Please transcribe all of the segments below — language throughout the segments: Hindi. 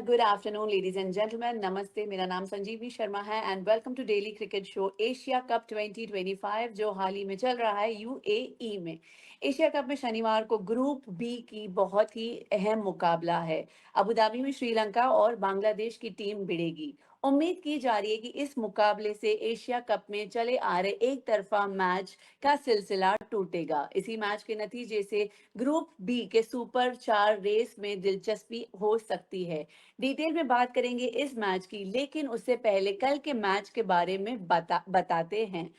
Good afternoon ladies and gentleman, नमस्ते। मेरा नाम संजीवनी शर्मा है and welcome to daily cricket show Asia cup 2025 जो हाल ही में चल रहा है यूएई में। एशिया कप में शनिवार को ग्रुप बी की बहुत ही अहम मुकाबला है। अबू धाबी में श्रीलंका और बांग्लादेश की टीम भिड़ेगी। उम्मीद की जा रही है कि इस मुकाबले से एशिया कप में चले आ रहे एक तरफा मैच का सिलसिला टूटेगा। इसी मैच के नतीजे से ग्रुप बी के सुपर 4 रेस में दिलचस्पी हो सकती है। डिटेल में बात करेंगे इस मैच की, लेकिन उससे पहले कल के मैच के बारे में बताते हैं।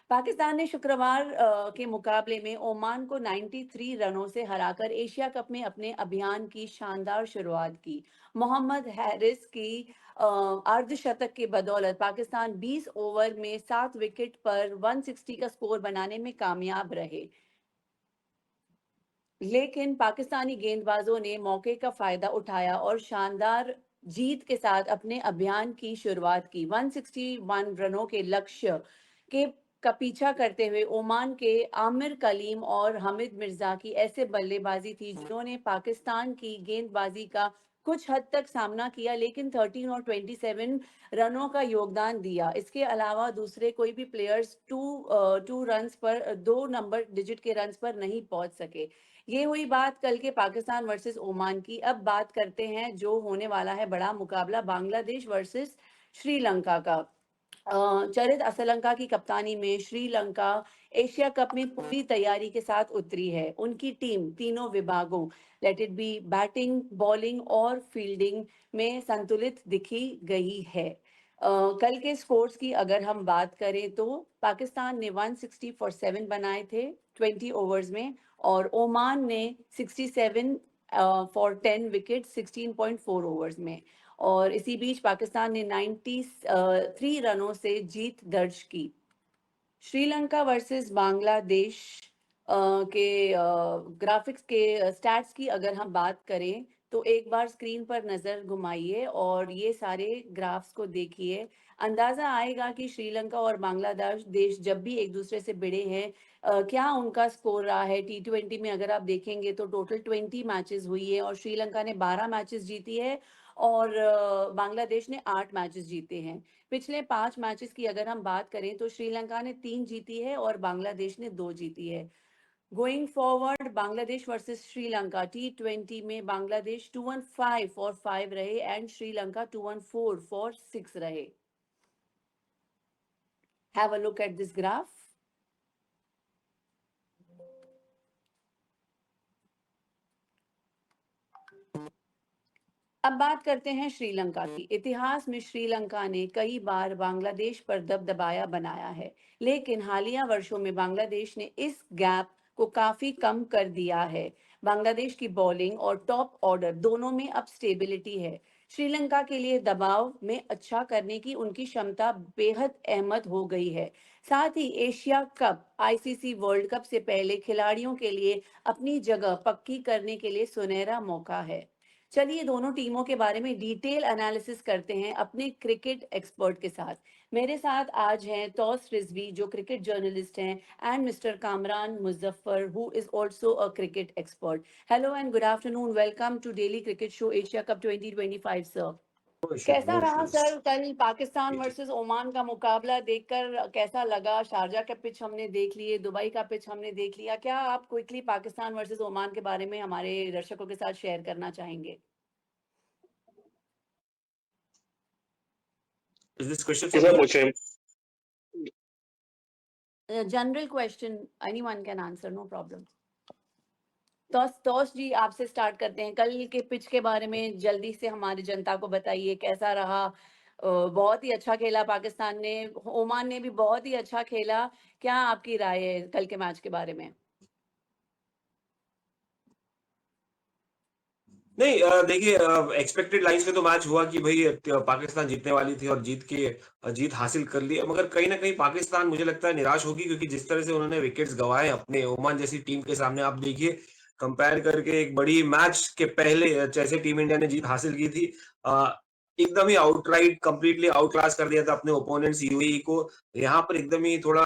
पाकिस्तान ने शुक्रवार के मुकाबले में ओमान को 93 रनों से हराकर एशिया कप में अपने अभियान की शानदार शुरुआत की। मोहम्मद हैरिस की अर्धशतक की बदौलत पाकिस्तान 20 ओवर में 7 विकेट पर 160 का स्कोर बनाने में कामयाब रहे, लेकिन पाकिस्तानी गेंदबाजों ने मौके का फायदा उठाया और शानदार जीत के साथ अपने अभियान की शुरुआत की। 161 रनों के लक्ष्य के का पीछा करते हुए ओमान के आमिर कलीम और हामिद मिर्जा की ऐसे बल्लेबाजी थी जिन्होंने पाकिस्तान की गेंदबाजी का कुछ हद तक सामना किया, लेकिन 13 और 27 रनों का योगदान दिया। इसके अलावा दूसरे कोई भी प्लेयर्स टू रन्स पर, 2 नंबर डिजिट के रन्स पर नहीं पहुंच सके। ये हुई बात कल के पाकिस्तान वर्सेस ओमान की। अब बात करते हैं जो होने वाला है बड़ा मुकाबला बांग्लादेश वर्सेस श्रीलंका का। चरित असलंका की कप्तानी में श्रीलंका एशिया कप में पूरी तैयारी के साथ उतरी है। उनकी टीम तीनों विभागों, let it be batting, bowling और फील्डिंग में संतुलित दिखी गई है। कल के स्कोर्स की अगर हम बात करें तो पाकिस्तान ने 160 फॉर 7 बनाए थे 20 ओवर्स में, और ओमान ने 67 फॉर 10 विकेट 16.4 ओवर्स में। और इसी बीच पाकिस्तान ने 93 रनों से जीत दर्ज की। श्रीलंका वर्सेस बांग्लादेश के ग्राफिक्स के स्टैट्स की अगर हम बात करें तो एक बार स्क्रीन पर नजर घुमाइए और ये सारे ग्राफ्स को देखिए। अंदाजा आएगा कि श्रीलंका और बांग्लादेश देश जब भी एक दूसरे से भिड़े हैं, क्या उनका स्कोर रहा है। T20 में अगर आप देखेंगे तो टोटल 20 मैचेस हुई है और श्रीलंका ने 12 मैचेस जीती है और बांग्लादेश ने 8 मैचेस जीते हैं। पिछले 5 मैचेस की अगर हम बात करें तो श्रीलंका ने 3 जीती है और बांग्लादेश ने 2 जीती है। Going forward Bangladesh versus Sri Lanka T20 में बांग्लादेश 215 फॉर 5 रहे एंड श्रीलंका 214 फॉर 6 रहे। Have a look at this graph. अब बात करते हैं श्रीलंका की। इतिहास में श्रीलंका ने कई बार बांग्लादेश पर दबदबाया बनाया है, लेकिन हालिया वर्षों में बांग्लादेश ने इस गैप को काफी कम कर दिया है। बांग्लादेश की बॉलिंग और टॉप ऑर्डर दोनों में अब स्टेबिलिटी है। श्रीलंका के लिए दबाव में अच्छा करने की उनकी क्षमता बेहद अहमद हो गई है। साथ ही Asia cup, ICC world cup से पहले खिलाड़ियों के लिए अपनी जगह पक्की करने के लिए सुनहरा मौका है। चलिए दोनों टीमों के बारे में डिटेल एनालिसिस करते हैं अपने क्रिकेट एक्सपर्ट के साथ। मेरे साथ आज हैं तौस रिजवी जो क्रिकेट जर्नलिस्ट हैं and mister Kamran Muzaffar who is also a cricket expert. Hello and good afternoon, welcome to daily cricket show Asia cup 2025 sir. No issues, कैसा no रहा issues. सर कल पाकिस्तान वर्सेस ओमान का मुकाबला देखकर? कैसा लगा? शारजा का पिच हमने देख लिए, दुबई का पिच हमने देख लिया। क्या आप क्विकली पाकिस्तान वर्सेस ओमान के बारे में हमारे दर्शकों के साथ शेयर करना चाहेंगे? Is this question for ऐसा me? पूछ रहे हैं। General question, anyone can answer, no problem. Taus ji, आपसे स्टार्ट करते हैं। कल के पिच के बारे में जल्दी से हमारी जनता को बताइए, कैसा रहा? बहुत ही अच्छा खेला पाकिस्तान ने, ओमान ने भी बहुत ही अच्छा खेला। क्या आपकी राय है कल के मैच के बारे में? नहीं, देखिए, एक्सपेक्टेड लाइंस पे तो मैच हुआ कि भाई पाकिस्तान जीतने वाली थी और जीत हासिल कर ली। मगर कहीं ना कहीं पाकिस्तान मुझे लगता है निराश होगी, क्योंकि जिस तरह से उन्होंने विकेट्स गंवाए अपने ओमान जैसी टीम के सामने। आप देखिए, कंपेयर करके एक बड़ी मैच के पहले जैसे टीम इंडिया ने जीत हासिल की थी, एकदम ही आउटराइट कंप्लीटली आउटक्लास कर दिया था अपने ओपोनेंट्स यूएई को। यहाँ पर एकदम ही थोड़ा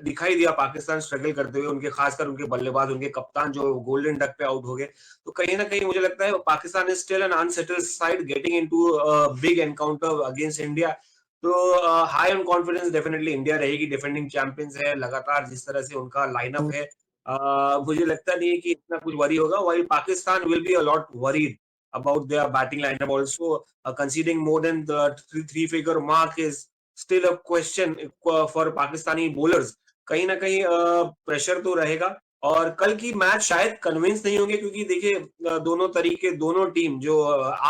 दिखाई दिया पाकिस्तान स्ट्रगल करते हुए, उनके खासकर उनके बल्लेबाज, उनके कप्तान जो गोल्डन डक पे आउट हो गए। तो कहीं न कहीं मुझे लगता है Pakistan is still an unsettled side getting into big encounter against India. तो high on confidence definitely India रहेगी, डिफेंडिंग चैंपियंस है, लगातार जिस तरह से उनका लाइनअप है, मुझे लगता नहीं है कि इतना कुछ वरी होगा, while Pakistan will be a lot worried about their batting lineup also. Conceding more than the three-figure mark is still a question for Pakistani bowlers. कहीं ना कहीं प्रेशर तो रहेगा, और कल की मैच शायद कन्विंस नहीं होंगे, क्योंकि देखिए दोनों तरीके, दोनों टीम जो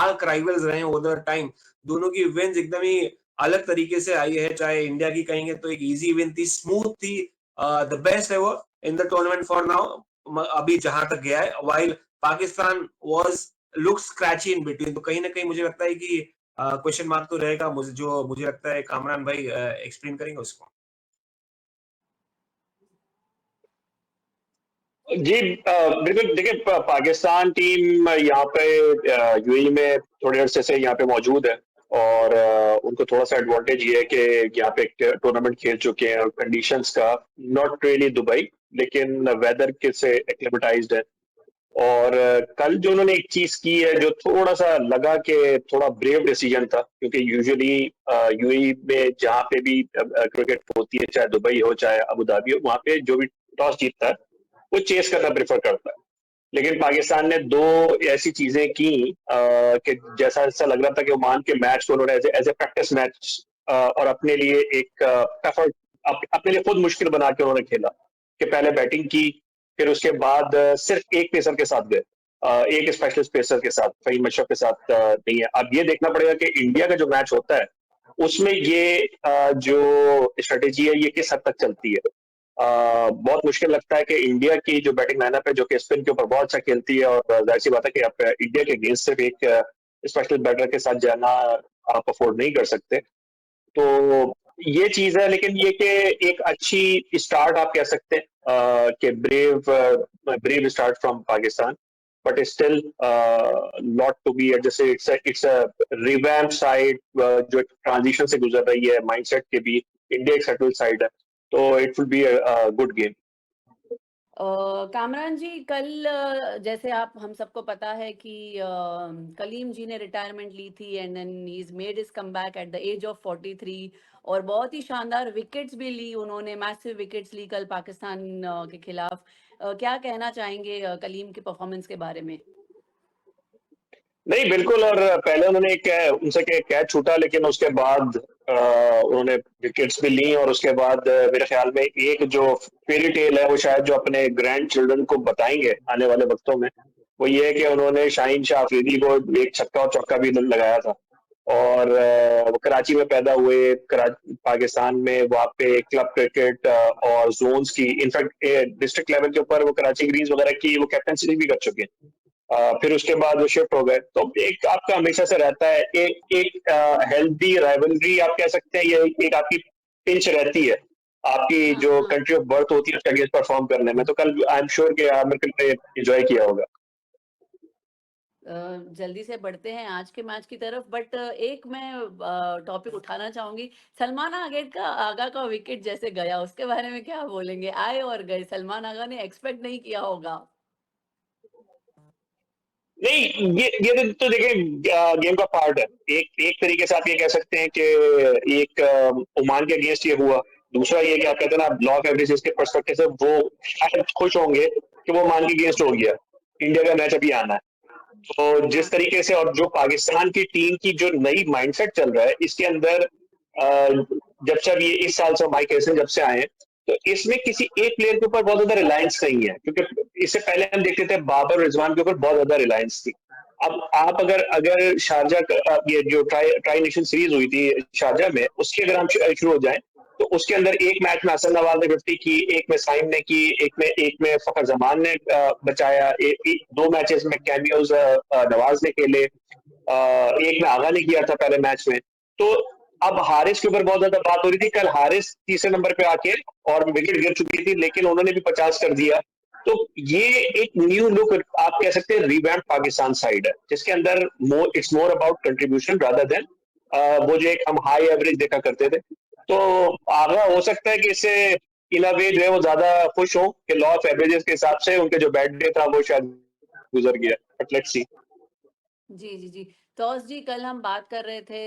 आर्क राइवल्स रहे ओवर टाइम, दोनों की विन्स एकदम ही अलग तरीके से आई है। चाहे इंडिया की कहेंगे तो एक इजी विन थी, स्मूथ थी, the best ever in the tournament for now अभी जहां तक गया है, while Pakistan was look scratchy in between. तो कहीं ना कहीं मुझे लगता है कि क्वेश्चन मार्क तो रहेगा, मुझे लगता है कामरान भाई एक्सप्लेन करेंगे उसको। जी बिल्कुल। देखिए पाकिस्तान टीम यहाँ पे यूएई में थोड़े अरसे से यहाँ पे मौजूद है, और उनको थोड़ा सा एडवांटेज ये है कि यहाँ पे टूर्नामेंट खेल चुके हैं, और कंडीशंस का नॉट रियली दुबई, लेकिन वेदर के से एक्लिमेटाइज्ड है। और कल जो उन्होंने एक चीज की है जो थोड़ा सा लगा कि थोड़ा ब्रेव डिसीजन था, क्योंकि यूजुअली यूएई में जहाँ पे भी क्रिकेट होती है, चाहे दुबई हो चाहे अबू धाबी हो, वहाँ पे जो भी टॉस जीतता है वो चेस करना प्रेफर करता है। लेकिन पाकिस्तान ने दो ऐसी चीजें की कि जैसा ऐसा लग रहा था कि ओमान के मैच को उन्होंने एज ए प्रैक्टिस मैच और अपने लिए एक एफर्ट अपने लिए खुद मुश्किल बना के उन्होंने खेला, कि पहले बैटिंग की, फिर उसके बाद सिर्फ एक पेसर के साथ गए, एक स्पेशलिस्ट पेसर के साथ, फहीम अशरफ के साथ नहीं है। अब ये देखना पड़ेगा कि इंडिया का जो मैच होता है उसमें ये जो स्ट्रेटेजी है ये किस हद तक चलती है। बहुत मुश्किल लगता है कि इंडिया की जो बैटिंग लाइनअप है जो कि स्पिन के ऊपर बहुत अच्छा खेलती है, और जाहिर सी बात है कि आप इंडिया के अगेंस्ट सिर्फ एक स्पेशल बैटर के साथ जाना आप अफोर्ड नहीं कर सकते। तो ये चीज है, लेकिन ये कि एक अच्छी स्टार्ट आप कह सकते हैं कि brave start from Pakistan, but still not to be जैसे इट्स अ रिवैम्प साइड जो ट्रांजिशन से गुजर रही है माइंडसेट के भी। इंडिया एक सेटल साइड है, तो it will be a good game. Kamran ji, कल जैसे आप हम सबको पता है कि कलीम जी ने रिटायरमेंट ली थी, and then he is made his comeback at the age of 43, और बहुत ही शानदार विकेट्स भी ली उन्होंने, मैसिव विकेट्स ली कल पाकिस्तान के खिलाफ। क्या कहना चाहेंगे कलीम के परफॉर्मेंस के बारे में? नहीं बिल्कुल, और पहले उन्होंने उनसे कैच छूटा, लेकिन उसके बाद उन्होंने विकेट्स भी ली, और उसके बाद मेरे ख्याल में एक जो फेरी टेल है वो शायद जो अपने ग्रैंड चिल्ड्रन को बताएंगे आने वाले वक्तों में, वो ये है कि उन्होंने शाहीन शाह अफरीदी को एक छक्का और चौका भी लगाया था। और वो कराची में पैदा हुए, पाकिस्तान में वहाँ पे क्लब क्रिकेट और जोन्स की, इनफैक्ट डिस्ट्रिक्ट लेवल के ऊपर वो कराची ग्रीन्स वगैरह की वो कैप्टनसी भी कर चुके हैं। फिर उसके बाद वो शिफ्ट हो गए। तो एक आपका हमेशा से रहता है एक एक हेल्दी राइवलरी आप कह सकते हैं, ये एक आपकी पिंच रहती है आपकी हाँ, जो हाँ। कंट्री ऑफ बर्थ होती है उसके अगेंस्ट परफॉर्म करने में। तो कल आई एम श्योर कि आमिर ने एंजॉय किया होगा। जल्दी से बढ़ते हैं आज के मैच की तरफ, बट एक मैं टॉपिक उठाना चाहूंगी। सलमान आगा का विकेट जैसे गया, उसके बारे में क्या बोलेंगे? आए और गए, सलमान आगा ने एक्सपेक्ट नहीं किया होगा। नहीं, ये तो देखिए गेम का पार्ट है। एक एक तरीके से आप ये कह सकते हैं कि एक ओमान के अगेंस्ट ये हुआ। दूसरा ये कि आप कहते हैं ना ब्लॉक एवरेजेस के पर्सपेक्टिव से वो शायद खुश होंगे कि वो ओमान के अगेंस्ट हो गया, इंडिया का मैच अभी आना है। तो जिस हाँ, तरीके से और जो पाकिस्तान की टीम की जो नई माइंडसेट चल रहा है इसके अंदर, जब से अब ये इस साल से माइक हेसन जब से आए हैं, तो इसमें किसी एक प्लेयर के ऊपर बहुत ज्यादा रिलायंस नहीं है, क्योंकि इससे पहले हम देखते थे बाबर रिजवान के ऊपर बहुत ज्यादा रिलायंस थी। अब आप अगर अगर ये जो ट्राई नेशन सीरीज हुई थी शारजा में, उसकी अगर हम शुरू हो जाएं, तो उसके अंदर एक मैच में हसन नवाज ने 50 की, एक में साइम ने की, एक में फखर जमान ने बचाया, दो मैचेस में कैमियोज नवाज ने खेले, एक में आगा ने किया था पहले मैच में। तो अब हारिस के ऊपर बहुत ज्यादा बात हो रही थी। कल हारिस तीसरे नंबर पे आके, और विकेट गिर चुकी थी लेकिन उन्होंने भी 50 कर दिया। तो ये एक न्यू लुक आप कह सकते हैं रिवैम्प पाकिस्तान साइड है, जिसके अंदर it's more about contribution rather than वो जो एक हम हाई एवरेज देखा करते थे। तो आगे हो सकता है कि इससे इन अ वे जो है वो ज्यादा खुश हो कि लॉ ऑफ एवरेजेस के हिसाब से उनके जो बैड डे था वो शायद गुजर गया, बट लेट्स सी। जी, जी, जी। तौस जी, कल हम बात कर रहे थे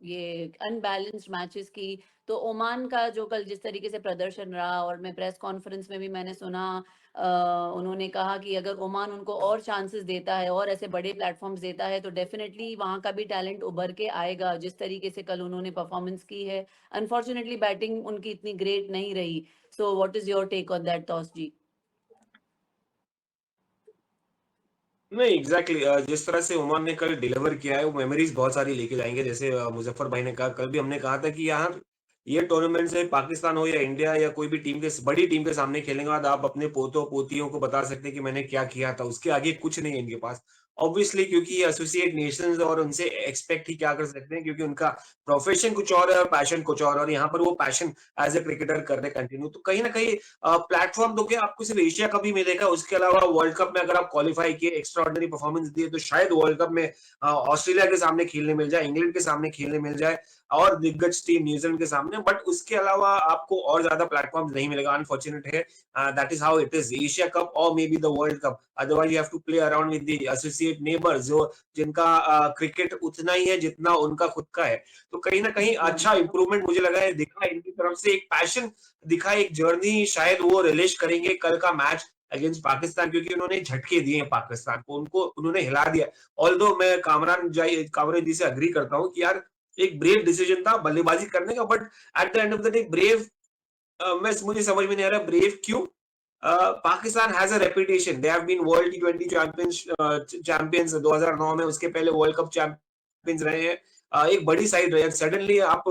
ये अनबैलेंस्ड मैचेस की, तो ओमान का जो कल जिस तरीके से प्रदर्शन रहा, और मैं प्रेस कॉन्फ्रेंस में भी मैंने सुना अ, उन्होंने कहा कि अगर ओमान उनको और चांसेस देता है और ऐसे बड़े प्लेटफ़ॉर्म्स देता है, तो डेफ़िनेटली वहाँ का भी टैलेंट उभर के आएगा, जिस तरीके से कल उन्होंने परफ़ॉर्मेंस की है। अनफॉर्च्युनेटली बैटिंग उनकी इतनी ग्रेट नहीं रही। So what is your take on that, Taus ji? नहीं एग्जैक्टली जिस तरह से ओमान ने कल डिलीवर किया है वो मेमोरीज बहुत सारी लेके जाएंगे। जैसे मुजफ्फर भाई ने कहा, कल भी हमने कहा था कि यार ये टूर्नामेंट से पाकिस्तान हो या इंडिया या कोई भी टीम के बड़ी टीम के सामने खेलने के बाद आप अपने पोतों पोतियों को बता सकते हैं कि मैंने क्या किया था, उसके आगे कुछ नहीं है इनके पास। ऑब्वियसली क्योंकि ये एसोसिएट नेशंस और उनसे एक्सपेक्ट ही क्या कर सकते हैं, क्योंकि उनका प्रोफेशन कुछ और है और पैशन कुछ और यहाँ पर वो पैशन एज ए क्रिकेटर कर रहे कंटिन्यू। तो कहीं ना कहीं प्लेटफॉर्म दोगे आपको सिर्फ एशिया कप ही मिलेगा, उसके अलावा वर्ल्ड कप में अगर आप क्वालिफाई किए, एक्स्ट्रा ऑर्डिनरी परफॉर्मेंस दिए, तो शायद वर्ल्ड कप में ऑस्ट्रेलिया के सामने खेलने मिल जाए, इंग्लैंड के सामने खेलने मिल जाए और दिग्गज टीम न्यूजीलैंड के सामने। बट उसके अलावा आपको और ज्यादा प्लेटफॉर्म नहीं मिलेगा, अनफॉर्चुनेट है। That is how it is, Asia cup और may be the world cup, otherwise you have to play around with the associate neighbours जो जिनका क्रिकेट उतना ही है जितना उनका खुद का है। तो कहीं ना कहीं अच्छा इंप्रूवमेंट मुझे लगा है, दिखा इनकी तरफ से, एक पैशन दिखा, एक जर्नी शायद वो रिलीज करेंगे कल का मैच अगेंस्ट पाकिस्तान, क्योंकि उन्होंने झटके दिए हैं पाकिस्तान को, उनको उन्होंने हिला दिया। ऑल्दो मैं कामरान जी से अग्री करता हूँ कि यार एक ब्रेव डिसीजन था बल्लेबाजी करने का, but at the end of the day brave, मैं मुझे समझ में नहीं आ रहा ब्रेव क्यों। Pakistan has a reputation, they have been world T20 champions 2009 में, उसके पहले वर्ल्ड कप चैंपियंस रहे हैं। एक बड़ी साइड रहे हैं, सडनली आप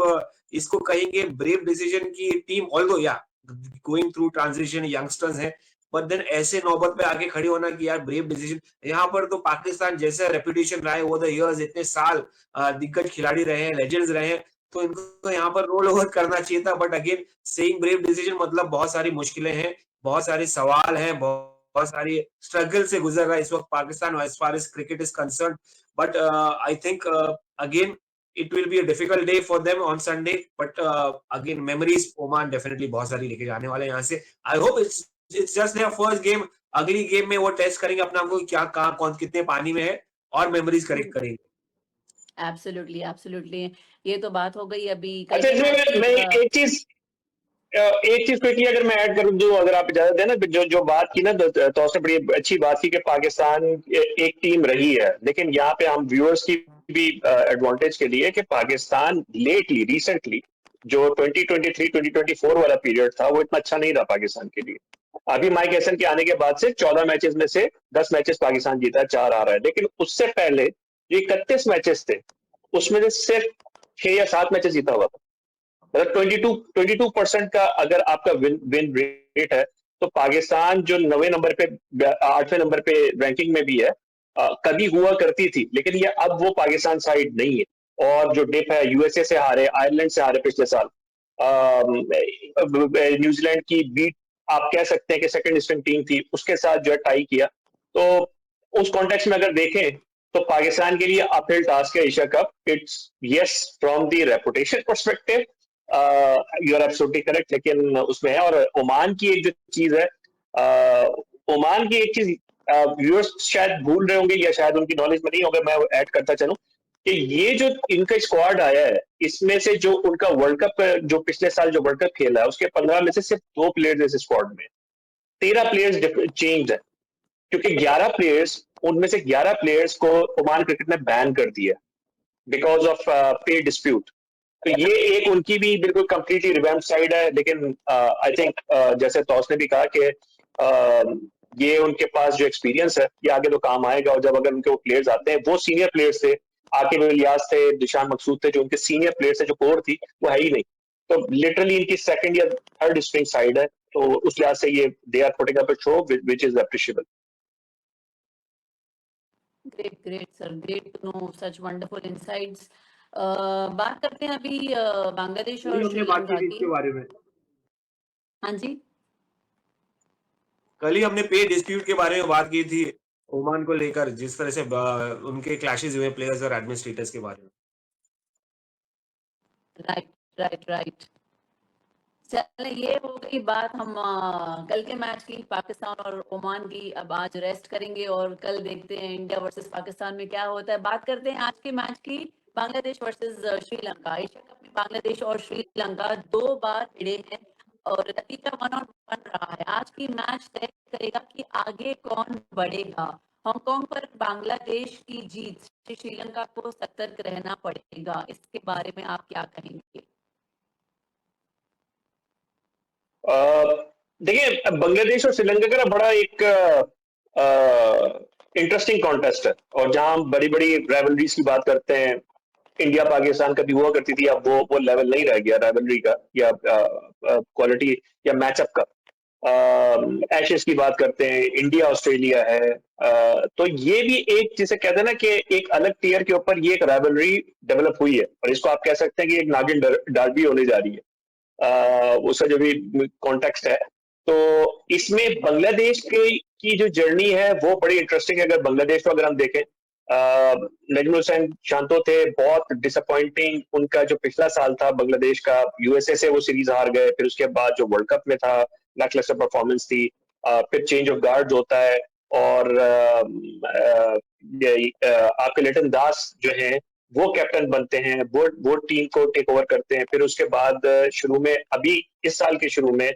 इसको कहेंगे ब्रेव डिसीजन की टीम, ऑल्दो या गोइंग थ्रू ट्रांजिशन, यंगस्टर्स हैं, बट देन ऐसे नौबत पे आके खड़ी होना कि यार ब्रेव डिसीजन। यहाँ पर तो पाकिस्तान जैसा रेपुटेशन रहा है ओवर द इयर्स, इतने साल दिग्गज खिलाड़ी रहे हैं, लेजेंड्स रहे हैं, तो इनको तो यहाँ पर रोल ओवर करना चाहिए था। But again saying brave decision मतलब बहुत सारी मुश्किलें हैं, बहुत सारे सवाल हैं, बहुत सारी स्ट्रगल से गुजर रहा है इस वक्त Pakistan as far as cricket is concern. But I think again it will be a difficult day for them on Sunday, but again memories Oman definitely बहुत सारी लेके जाने वाले हैं यहाँ से। I hope it's just their first game, अगली गेम में वो टेस्ट करेंगे अपने आप को क्या कहाँ कौन कितने पानी में है और मेमोरीज करेक्ट करेंगे। Absolutely, absolutely. ये तो बात हो गई अभी कल अच्छा, के इसमें मैच की। मैं एक चीज क्विकली अगर मैं ऐड करूं, जो अगर आप इजाजत दें ना, जो जो बात की ना, तो उसने बड़ी अच्छी बात की कि पाकिस्तान एक टीम रही है, लेकिन यहाँ पे हम व्यूअर्स की भी एडवांटेज के लिए कि पाकिस्तान लेटली रिसेंटली जो 2023-2024 वाला पीरियड था वो इतना अच्छा नहीं रहा पाकिस्तान के लिए। अभी माइक हैसन के आने के बाद से 14 मैचेस में से 10 मैचेस पाकिस्तान जीता है, 4 आ रहा है, लेकिन उससे पहले जो 31 मैचेस थे उसमें से सिर्फ 6 या 7 मैचेस जीता हुआ था। मतलब 22% का अगर आपका विन रेट है, तो पाकिस्तान जो 9वें नंबर पे 8वें नंबर पे रैंकिंग में भी है, कभी हुआ करती थी, लेकिन ये अब वो पाकिस्तान साइड नहीं है। और जो डिप है, यूएसए से हारे, आयरलैंड से हारे पिछले साल, न्यूजीलैंड की बीट आप कह सकते हैं कि सेकंड स्ट्रिंग टीम थी, उसके साथ जो है टाई किया। तो उस कॉन्टेक्स्ट में अगर देखें तो पाकिस्तान के लिए अपहिल टास्क है Asia Cup. It's yes from the reputation perspective, you are absolutely correct, लेकिन उसमें है। और ओमान की एक जो चीज है, ओमान की एक चीज व्यूअर्स शायद भूल रहे होंगे या शायद उनकी नॉलेज में नहीं होगा, मैं ऐड करता चलूं कि ये जो इनका स्क्वाड आया है, इसमें से जो उनका वर्ल्ड कप, जो पिछले साल जो वर्ल्ड कप खेला है, उसके 15 में से सिर्फ 2 प्लेयर्स इस स्क्वाड में, 13 प्लेयर्स चेंज है, क्योंकि 11 प्लेयर्स, उनमें से 11 प्लेयर्स को ओमान क्रिकेट ने बैन कर दिया बिकॉज ऑफ पे डिस्प्यूट। तो ये एक उनकी भी बिल्कुल कंप्लीटली रिवैम्प साइड है, लेकिन आई थिंक जैसे तौस ने भी कहा कि ये उनके पास जो एक्सपीरियंस है ये आगे तो काम आएगा। और जब अगर उनके वो प्लेयर्स आते हैं, वो सीनियर प्लेयर्स थे, आकिब इलियास थे, दिशान मकसूद थे, जो उनके सीनियर प्लेयर्स थे, जो कोर थी वो है ही नहीं। तो लिटरली इनकी सेकंड या थर्ड स्ट्रिंग साइड है, तो उस लिहाज से ये they are putting up a show which is appreciable. Great, great sir, great to know such wonderful insights. बात करते हैं अभी बांग्लादेश कल ही और हमने बात की श्रीलंका थी की। इसके बारे में, हाँ जी। कल ही हमने पे डिस्प्यूट के बारे में बात की थी ओमान को लेकर, जिस तरह से उनके क्लैशेस हुए प्लेयर्स और एडमिनिस्ट्रेटर्स के बारे में। Right, right, right. चलें, ये हो गई बात हम कल के मैच की, पाकिस्तान और ओमान की। अब आज रेस्ट करेंगे और कल देखते हैं इंडिया वर्सेस पाकिस्तान में क्या होता है। बात करते हैं आज के मैच की, Bangladesh versus Sri Lanka. Asia cup में बांग्लादेश और श्रीलंका 2 बार भिड़े हैं और नतीजा 1-1 रहा है। आज की मैच तय करेगा कि आगे कौन बढ़ेगा। हांगकांग पर बांग्लादेश की जीत से श्रीलंका को सतर्क रहना पड़ेगा। इसके बारे में आप क्या कहेंगे? देखिए, बांग्लादेश और श्रीलंका का ना बड़ा एक इंटरेस्टिंग कॉन्टेस्ट है, और जहां हम बड़ी बड़ी राइवलरीज की बात करते हैं, इंडिया पाकिस्तान कभी हुआ करती थी, अब वो लेवल नहीं रह गया राइवलरी का या क्वालिटी या मैचअप का। एशेज की बात करते हैं, इंडिया ऑस्ट्रेलिया है, तो ये भी एक जिसे कहते हैं ना कि एक अलग टीयर के ऊपर ये एक राइवलरी डेवलप हुई है, और इसको आप कह सकते हैं कि एक नागिन डार्बी होने जा रही है। उसका जो भी कॉन्टेक्स्ट है, तो इसमें बांग्लादेश की जो जर्नी है वो बड़ी इंटरेस्टिंग है। अगर बांग्लादेश को अगर हम देखें, नजमुल हुसैन शांतो थे, बहुत डिसअपॉइंटिंग उनका जो पिछला साल था बांग्लादेश का, यूएसए से वो सीरीज हार गए, फिर उसके बाद जो वर्ल्ड कप में था लैकलस्टर परफॉर्मेंस थी, फिर चेंज ऑफ गार्ड होता है, और आपके लिटन दास जो है वो कैप्टन बनते हैं, वो टीम को टेक ओवर करते हैं। फिर उसके बाद शुरू में, अभी इस साल के शुरू में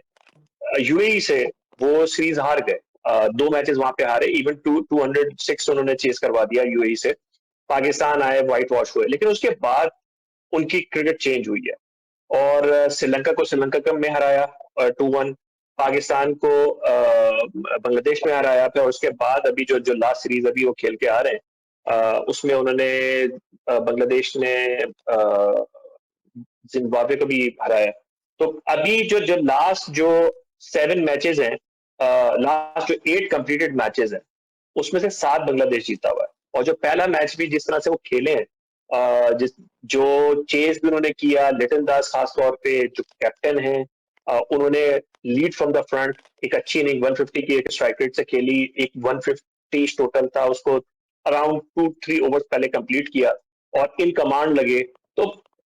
यूएई से वो सीरीज हार गए, 2 मैचेस वहां पे हारे, इवन 206 उन्होंने चेस करवा दिया यूएई से। पाकिस्तान आए, व्हाइट वॉश हुए, लेकिन उसके बाद उनकी क्रिकेट चेंज हुई है, और श्रीलंका को श्रीलंका कप में हराया 2-1, पाकिस्तान को बांग्लादेश में हराया था, और उसके बाद अभी जो जो लास्ट सीरीज अभी वो खेल के आ रहे हैं, उसमें उन्होंने बांग्लादेश ने जिम्बाब्वे को भी हराया। तो अभी जो जो लास्ट जो 7 मैचेस हैं, लास्ट जो 8 कंप्लीटेड मैचेस हैं, उसमें से 7 बांग्लादेश जीता हुआ है। और जो पहला मैच भी जिस तरह से वो खेले हैं, जिस जो चेस भी उन्होंने किया, लिटन दास खास तौर पे जो कैप्टन है, उन्होंने लीड फ्रॉम द फ्रंट, एक अच्छी इनिंग 150 की एक स्ट्राइक रेट से खेली, एक 150 टोटल था, उसको अराउंड 2-3 ओवर्स पहले कंप्लीट किया और इन कमांड लगे। तो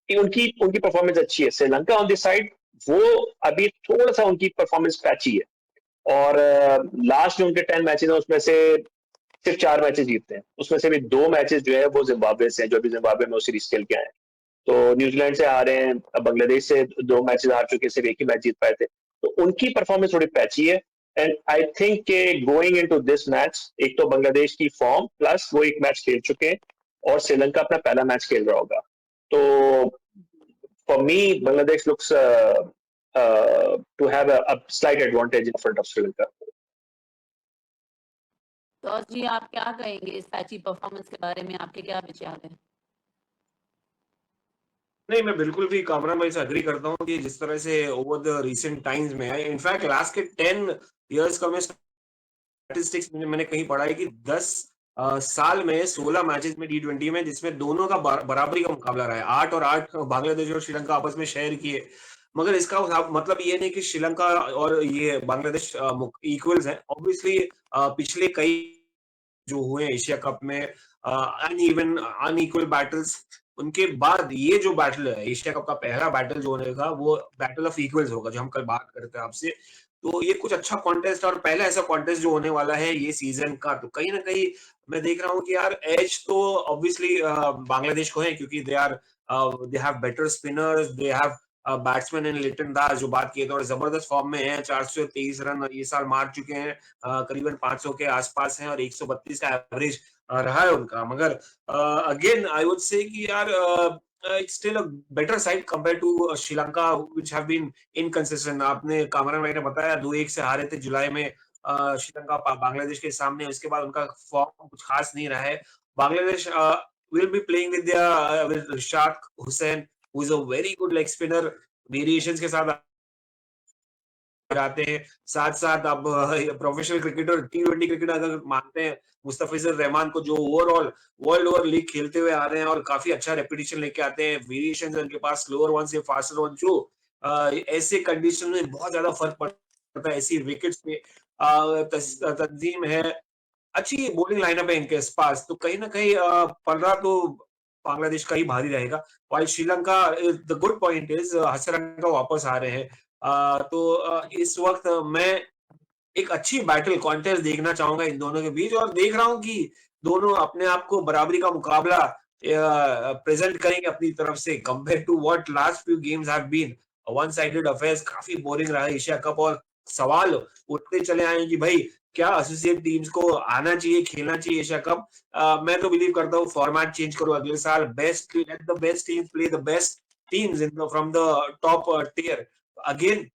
उनकी उनकी परफॉर्मेंस अच्छी है। श्रीलंका ऑन दिस साइड, वो अभी थोड़ा सा उनकी परफॉर्मेंस पैची है, और लास्ट जो उनके 10 मैचेस हैं उसमें से सिर्फ 4 मैचेस जीतते हैं, उसमें से भी 2 मैचेस जो है वो जिम्बाब्वे से हैं, जो अभी जिम्बाब्वे में वो सीरीज खेल के आए हैं। तो न्यूजीलैंड से हारे हैं, बांग्लादेश से 2 मैचेस हार चुके, सिर्फ एक ही मैच जीत पाए थे। तो उनकी परफॉर्मेंस थोड़ी पैची है, एंड आई थिंक के गोइंग इनटू दिस मैच, एक तो बांग्लादेश की फॉर्म प्लस वो एक मैच खेल चुके हैं, और श्रीलंका अपना पहला मैच खेल रहा होगा। तो for me Bangladesh looks to have a slight advantage in front of Sri Lanka. तो जी आप क्या कहेंगे इस पैची परफॉर्मेंस के बारे में, आपके क्या विचार हैं? नहीं, मैं बिल्कुल भी कामरान भाई से एग्री करता हूँ कि जिस तरह से ओवर द रीसेंट टाइम्स में है, इनफैक्ट लास्ट के 10 इयर्स का मैं स्टैटिस्टिक्स मैंने कहीं पढ़ा है कि 10 साल में 16 मैचेस में टी20 में, जिसमें दोनों का बराबरी का मुकाबला रहा है। 8 और 8 बांग्लादेश और श्रीलंका आपस में शेयर किए, मगर इसका मतलब ये नहीं कि श्रीलंका और ये बांग्लादेश इक्वल्स हैं। ऑब्वियसली पिछले कई जो हुए एशिया कप में अनइवन अनइक्वल बैटल्स, उनके बाद ये जो बैटल है एशिया कप का पहला बैटल जो होने का, वो बैटल ऑफ इक्वल्स होगा जो हम कल बात करते हैं आपसे। तो ये कुछ अच्छा कॉन्टेस्ट और पहला ऐसा कॉन्टेस्ट जो होने वाला है ये सीजन का, तो कहीं ना कहीं मैं देख रहा हूँ कि यार एज तो ऑब्वियसली बांग्लादेश को है, क्योंकि they have better spinners, they have batsman in Litton Das जो बात किए थे, और जबरदस्त फॉर्म में है। 423 रन ये साल मार चुके हैं, करीबन 500 के आसपास हैं, और 132 का एवरेज रहा है उनका। मगर अगेन आई वुड से कि यार it's still a better side compare to Sri Lanka which have been inconsistent. आपने कामरान भाई ने बताया 2-1 से हारे थे जुलाई में श्रीलंका बांग्लादेश के सामने, उसके बाद उनका फॉर्म कुछ खास नहीं रहा है। Bangladesh will be playing with Rishad Hussain who is a very good leg spinner, variations के साथ आते हैं। साथ साथ अब प्रोफेशनल क्रिकेटर टी20 क्रिकेट अगर मानते हैं मुस्तफिजुर रहमान को, जो ओवरऑल वर्ल्ड ओवर लीग खेलते हुए आ रहे हैं और काफी अच्छा रेपुटेशन लेके आते हैं, वेरिएशन उनके पास स्लोअर वन से फास्टर वन, जो ऐसे कंडीशन में बहुत ज्यादा फर्क पड़ता है ऐसी विकेट्स पे। तंजीम है, अच्छी बॉलिंग लाइनअप है इनके पास, तो कहीं ना कहीं पलरा तो बांग्लादेश का ही भारी रहेगा। While Sri Lanka the good point is Hasaranga वापस आ रहे हैं। तो इस वक्त मैं एक अच्छी बैटल कॉन्टेस्ट देखना चाहूंगा इन दोनों के बीच, और देख रहा हूं कि दोनों अपने आप को बराबरी का मुकाबला प्रेजेंट करेंगे अपनी तरफ से, compare to what last few games have been one sided affairs. काफी बोरिंग रहा एशिया कप, और सवाल उठते चले आए कि भाई क्या एसोसिएट टीम्स को आना चाहिए, खेलना चाहिए एशिया कप। मैं तो बिलीव करता हूँ फॉर्मेट चेंज करो अगले साल, best let the best teams play the best teams in from the top tier. Again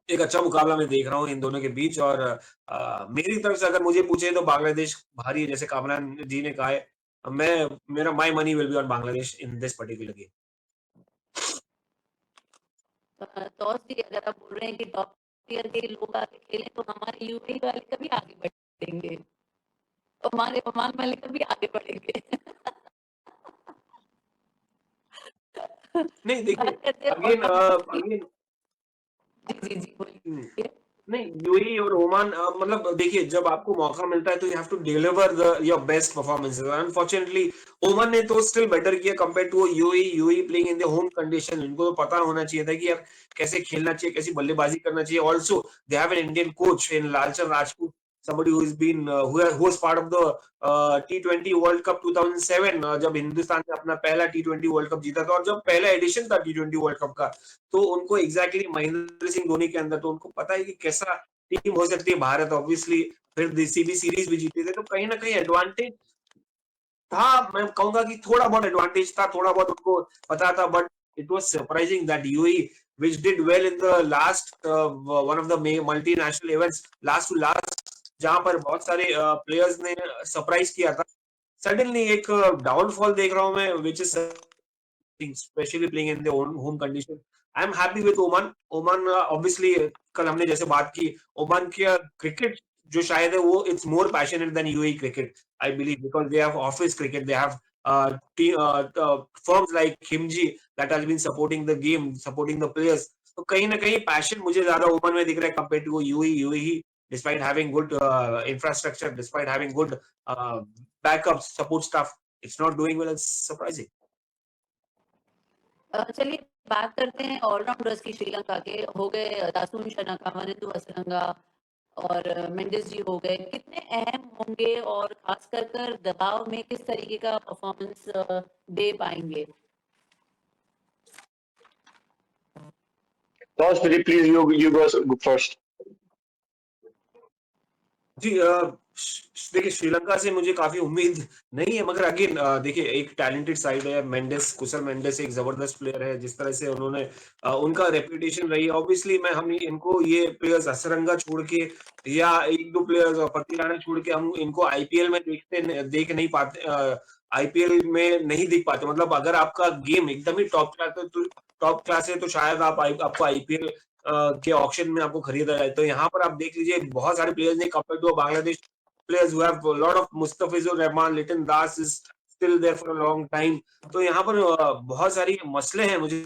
एक अच्छा मुकाबला मैं देख रहा हूँ इन दोनों के बीच, और मेरी तरफ से अगर मुझे पूछे तो बांग्लादेश भारी है, जैसे कामरान जी ने कहा है। मैं मेरा my money will be on Bangladesh in this particular game. Toss भी अगर आप बोल रहे हैं कि टॉप टियर के लोग आके खेलें तो हमारे यूएई वाले कभी आगे बढ़ेंगे, हमारे ओमान वाले कभी आगे बढ़ेंगे। नहीं देखिए, बात करते हैं अगेन ऑलराउंडर्स की। अगेन जी जी जी बोलिए। नहीं, यूएई और ओमान मतलब देखिए, जब आपको मौका मिलता है तो you have to deliver the your best performances. Unfortunately Oman ने तो स्टिल बेटर किया compare to UAE. UAE playing in the home condition, इनको तो पता होना चाहिए था कि यार कैसे खेलना चाहिए, कैसी बल्लेबाजी करना चाहिए। Also they have an Indian coach in Lalchand Rajput, somebody who has been who was part of the T20 World Cup 2007, जब हिंदुस्तान ने अपना पहला T20 वर्ल्ड कप जीता था, और जब पहला एडिशन था T20 वर्ल्ड कप का, तो उनको एग्जैक्टली महेंद्र सिंह धोनी के अंदर, तो उनको पता है कि कैसा टीम हो सकती है भारत। ऑब्वियसली फिर सीबी सीरीज भी जीते थे, तो कहीं ना कहीं एडवांटेज था। मैं कहूंगा कि थोड़ा बहुत एडवांटेज था, थोड़ा बहुत उनको पता था, but it was surprising that UAE which did well in the last one of the multinational events, last to last, जहां पर बहुत सारे प्लेयर्स ने सरप्राइज किया था। सडनली एक डाउनफॉल देख रहा हूं मैं, which is especially playing in their own home condition. I'm happy with Oman. Oman obviously कल हमने जैसे बात की, ओमान की क्रिकेट जो शायद है वो it's more passionate than UAE cricket, I believe, because they have office cricket, they have firms like Khimji that has been supporting the game, supporting the players. तो कहीं ना कहीं पैशन मुझे ज्यादा ओमान में दिख रहा है compare to UAE. UAE despite having good infrastructure, despite having good backup support staff, it's not doing well. It's surprising. चलिए बात करते हैं ऑलराउंडर्स की। श्रीलंका के हो गए दासुन शनाका, मनिंदु हसरंगा और मेंडिस जी हो गए। कितने अहम होंगे और खास कर दबाव में किस तरीके का परफॉर्मेंस दे पाएंगे? Toss, please, you go first. जी देखिए, श्रीलंका से मुझे काफी उम्मीद नहीं है, मगर अगेन देखिए एक टैलेंटेड साइड है। मेंडिस, कुशल मेंडिस एक जबरदस्त प्लेयर है। जिस तरह से उन्होंने उनका रेपुटेशन रही है, ऑब्वियसली मैं हम इनको ये प्लेयर्स हसरंगा छोड़ के या एक दो प्लेयर्स पतिराना छोड़ के हम इनको आईपीएल में देख नहीं पाते, आईपीएल में नहीं दिख पाते। मतलब अगर आपका गेम एकदम ही टॉप क्लास है तो शायद आपको आईपीएल के ऑक्शन में आपको खरीदा जाए। तो यहाँ पर आप देख लीजिए बहुत सारे प्लेयर्स ने compare to Bangladesh players who have lot of Mustafizur Rahman, Litton Das is still there for a long time. तो यहाँ पर बहुत सारी मसले हैं मुझे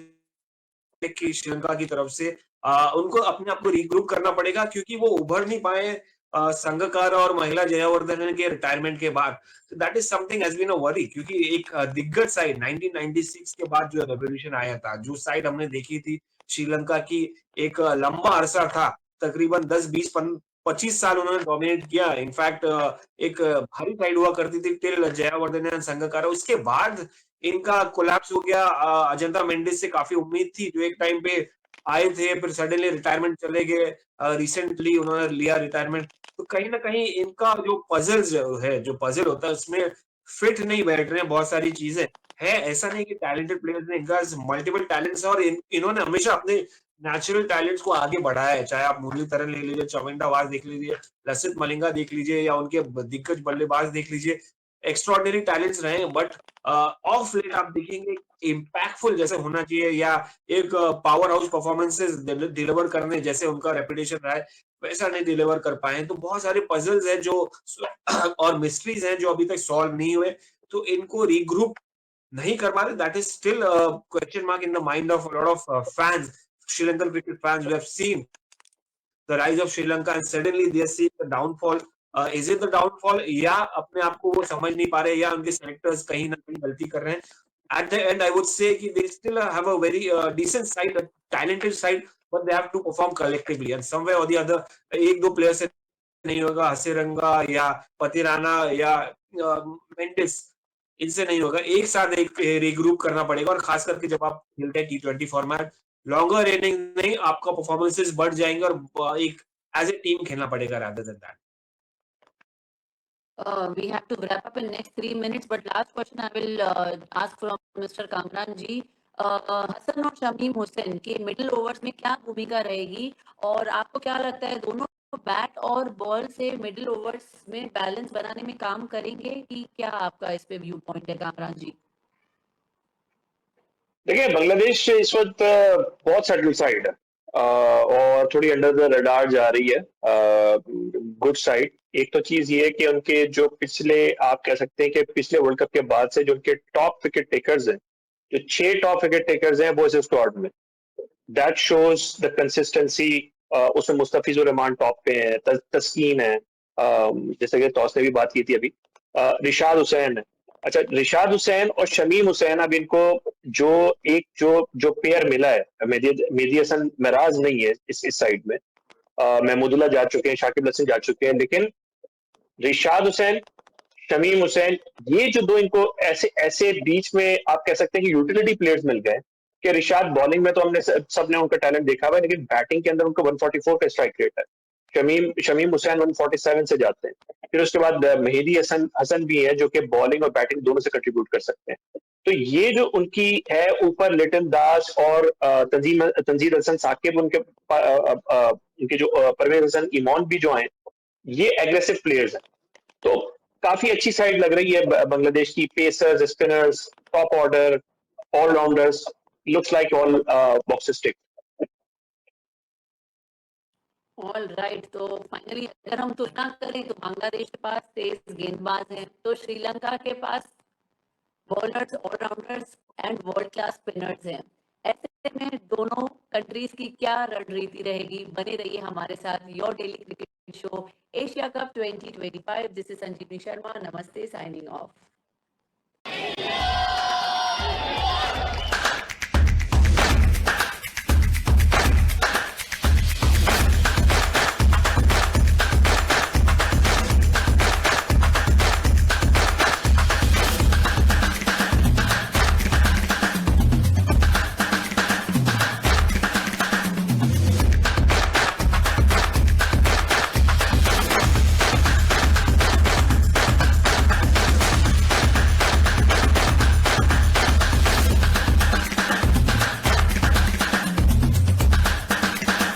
कि श्रीलंका की तरफ से उनको अपने आप को रीग्रुप करना पड़ेगा, क्योंकि वो उभर नहीं पाए संगकारा और महिला जयावर्धन के रिटायरमेंट के बाद। That is something has been a worry, क्योंकि एक दिग्गज साइड 1996 के बाद जो रेवोल्यूशन आया था, जो साइड हमने देखी थी श्रीलंका की, एक लंबा अरसा था, तकरीबन 10-20-25 साल उन्होंने डोमिनेट किया। इनफैक्ट एक भारी साइड हुआ करती थी टिल जयावर्धन एंड संगकारा। उसके बाद इनका कोलैप्स हो गया। अजंता मेंडिस से काफी उम्मीद थी, जो एक टाइम पे आए थे, फिर सडनली रिटायरमेंट चले गए। रिसेंटली उन्होंने लिया रिटायरमेंट। तो कहीं ना कहीं इनका जो पजल है, जो पजल होता है, उसमें फिट नहीं बैठ रहे हैं बहुत सारी चीजें। है ऐसा नहीं कि टैलेंटेड प्लेयर्स ने, इनका मल्टीपल टैलेंट्स है, और इन्होंने हमेशा अपने नेचुरल टैलेंट्स को आगे बढ़ाया है। चाहे आप मुरलीधरन ले लीजिए, चमिंदा वाज देख लीजिए, लसित मलिंगा देख लीजिए, या उनके दिग्गज बल्लेबाज देख लीजिए, एक्स्ट्रॉर्डिनरी टैलेंट्स रहे हैं। बट ऑफ लेट आप देखेंगे इम्पैक्टफुल जैसे होना चाहिए, या एक पावर हाउस परफॉर्मेंसेस डिलीवर करने जैसे उनका रेपुटेशन रहा है, वैसा नहीं डिलीवर कर पाए। तो बहुत सारे पजल्स हैं जो और मिस्ट्रीज हैं जो अभी तक सॉल्व नहीं हुए, तो इनको रीग्रुप नहीं कर पा रहे। That is still question mark in the mind of lot of fans, Sri Lankan cricket fans who have seen the rise of Sri Lanka and suddenly they are seeing the downfall. Is it the downfall, या अपने आप को वो समझ नहीं पा रहे, या उनके सेलेक्टर्स कहीं ना कहीं गलती कर रहे हैं? at the end I would say कि they still have a very decent side, a talented side, but they have to perform collectively and somewhere or the other एक दो प्लेयर से नहीं होगा, हसीरंगा या पतिराना या मेंडिस, इनसे नहीं होगा। एक साथ एक रिग्रुप करना पड़ेगा और खास करके जब आप खेलते हैं टी20 फॉर्मेट, लॉन्गर इनिंग नहीं, आपका परफॉर्मेंसेस बढ़ जाएंगे और एक एज ए टीम खेलना पड़ेगा rather than that. We have to wrap up in next 3 minutes, but last question I will ask from Mr. Kamran ji. Hasan और शमीम हुसैन के मिडिल ओवर्स में क्या भूमिका रहेगी और आपको क्या लगता है दोनों बैट और बॉल से मिडिल ओवर्स में बैलेंस बनाने में काम करेंगे कि क्या आपका इस पे व्यू पॉइंट है कामरान जी? देखिए बांग्लादेश इस वक्त बहुत सेटल साइड है और थोड़ी अंडर द रडार जा रही है गुड साइड। एक तो चीज ये है कि उनके जो पिछले आप कह सकते हैं कि पिछले वर्ल्ड कप के बाद से जो उनके टॉप विकेट टेकर्स हैं, जो 6 टॉप विकेट टेकर्स हैं वो इस स्क्वाड में, दैट शोज द कंसिस्टेंसी। उसमें मुस्तफिजुर रहमान टॉप पे है, तस्कीन है, जैसे कि तौस ने भी बात की थी अभी, रिशाद हुसैन है। अच्छा, रिशाद हुसैन और शमीम हुसैन, अब इनको जो एक जो पेयर मिला है, मेहदी हसन महराज नहीं है इस साइड में, महमूदुल्लाह जा चुके हैं, शाकिब हसन जा चुके हैं, लेकिन रिशाद हुसैन, शमीम हुसैन, ये जो दो इनको ऐसे ऐसे बीच में आप कह सकते हैं कि यूटिलिटी प्लेयर्स मिल गए कि रिशाद बॉलिंग में तो हमने सबने उनका टैलेंट देखा हुआ है, लेकिन बैटिंग के अंदर उनको 144 का स्ट्राइक रेट है। शमीम हुसैन 147 से जाते हैं। फिर उसके बाद मेहदी हसन भी है जो कि बॉलिंग और बैटिंग दोनों से कंट्रीब्यूट कर सकते हैं। तो ये जो उनकी है ऊपर लिटन दास और तंजीर हसन साकिब, उनके जो परवेज हसन इमॉन भी जो हैं, ये एग्रेसिव प्लेयर्स हैं। तो काफी अच्छी साइड लग रही है बांग्लादेश की। Pacers, spinners, top order, allrounders, looks like all boxes tick. All right, तो फाइनली अगर हम तुलना करें तो बांग्लादेश के पास तेज गेंदबाज हैं, तो श्रीलंका के पास bowlers, allrounders and world class spinners हैं। ऐसे में दोनों कंट्रीज की क्या रणनीति रहेगी? बने रहिए हमारे साथ your daily cricket show Asia cup 2025। This is Sanjeevani Sharma, नमस्ते, साइनिंग ऑफ।